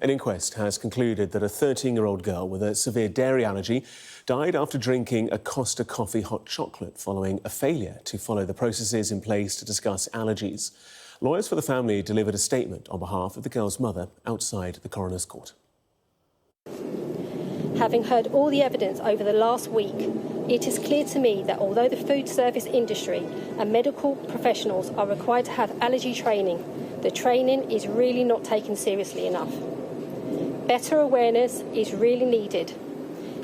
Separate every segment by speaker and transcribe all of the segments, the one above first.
Speaker 1: An inquest has concluded that a 13-year-old girl with a severe dairy allergy died after drinking a Costa Coffee hot chocolate following a failure to follow the processes in place to discuss allergies. Lawyers for the family delivered a statement on behalf of the girl's mother outside the coroner's court.
Speaker 2: Having heard all the evidence over the last week, it is clear to me that although the food service industry and medical professionals are required to have allergy training, the training is really not taken seriously enough. Better awareness is really needed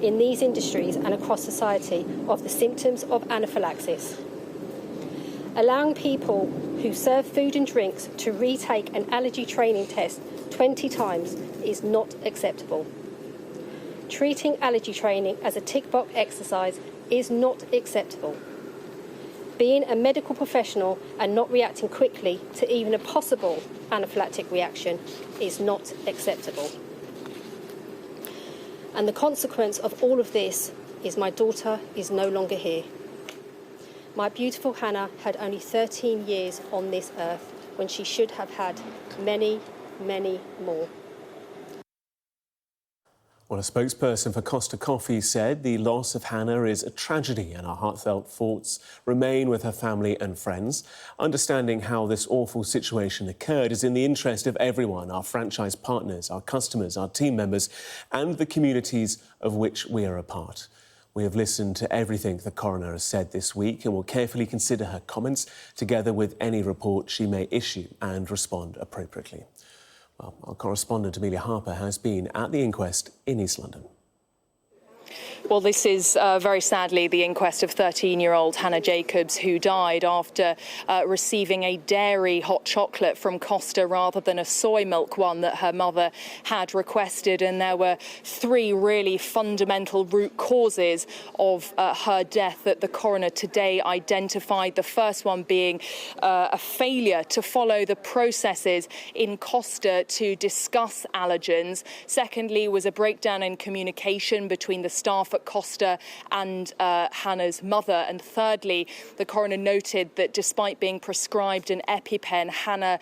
Speaker 2: in these industries and across society of the symptoms of anaphylaxis. Allowing people who serve food and drinks to retake an allergy training test 20 times is not acceptable. Treating allergy training as a tick-box exercise is not acceptable. Being a medical professional and not reacting quickly to even a possible anaphylactic reaction is not acceptable. And the consequence of all of this is my daughter is no longer here. My beautiful Hannah had only 13 years on this earth when she should have had many, many more.
Speaker 1: Well, a spokesperson for Costa Coffee said the loss of Hannah is a tragedy and our heartfelt thoughts remain with her family and friends. Understanding how this awful situation occurred is in the interest of everyone, our franchise partners, our customers, our team members and the communities of which we are a part. We have listened to everything the coroner has said this week and will carefully consider her comments together with any report she may issue and respond appropriately. Well, our correspondent Amelia Harper has been at the inquest in East London.
Speaker 3: Well, this is very sadly the inquest of 13-year-old Hannah Jacobs, who died after receiving a dairy hot chocolate from Costa rather than a soy milk one that her mother had requested. And there were three really fundamental root causes of her death that the coroner today identified. The first one being a failure to follow the processes in Costa to discuss allergens. Secondly was a breakdown in communication between the staff at Costa and Hannah's mother. And thirdly, the coroner noted that despite being prescribed an EpiPen, Hannah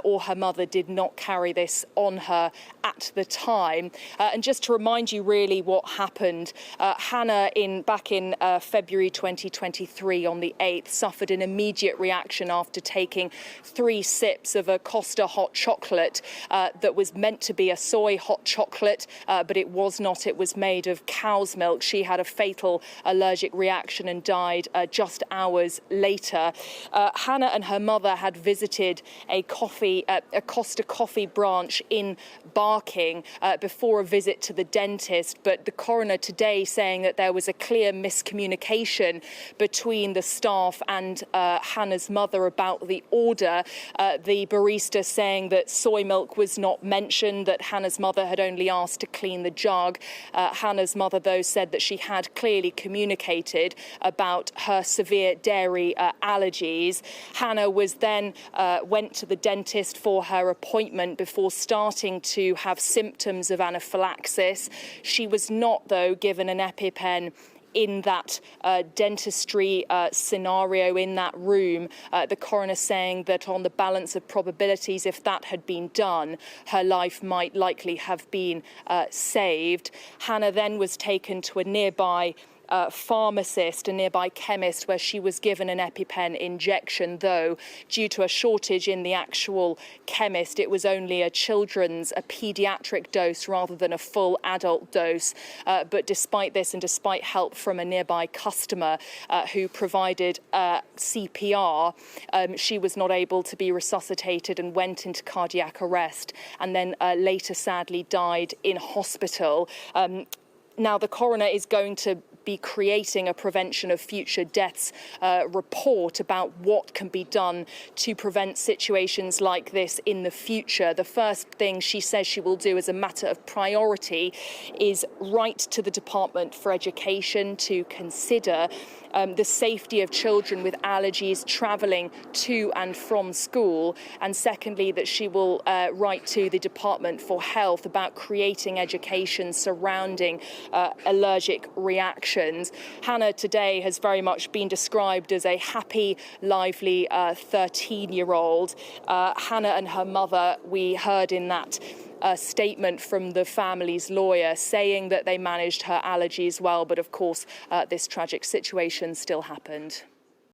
Speaker 3: or her mother did not carry this on her at the time. And just to remind you really what happened, Hannah back in February 2023 on the 8th suffered an immediate reaction after taking 3 sips of a Costa hot chocolate that was meant to be a soy hot chocolate, but it was not. It was made of cow's milk. She had a fatal allergic reaction and died just hours later. Hannah and her mother had visited a Costa Coffee branch in Barking before a visit to the dentist, but the coroner today saying that there was a clear miscommunication between the staff and Hannah's mother about the order. The barista saying that soy milk was not mentioned, that Hannah's mother had only asked to clean the jug. Hannah's mother, though, said that she had clearly communicated about her severe dairy allergies. Hannah was then went to the dentist for her appointment before starting to have symptoms of anaphylaxis. She was not, though, given an EpiPen in that dentistry scenario in that room. The coroner saying that on the balance of probabilities, if that had been done, her life might likely have been saved. Hannah then was taken to a nearby pharmacist, a nearby chemist, where she was given an EpiPen injection, though due to a shortage in the actual chemist, it was only a paediatric dose rather than a full adult dose. But despite this and despite help from a nearby customer who provided CPR, she was not able to be resuscitated and went into cardiac arrest and then later sadly died in hospital. Now, the coroner is going to be creating a prevention of future deaths report about what can be done to prevent situations like this in the future. The first thing she says she will do as a matter of priority is write to the Department for Education to consider the safety of children with allergies travelling to and from school. And secondly, that she will write to the Department for Health about creating education surrounding allergic reactions. Hannah today has very much been described as a happy, lively 13-year-old. Hannah and her mother, we heard in that statement from the family's lawyer saying that they managed her allergies well, but of course this tragic situation still happened.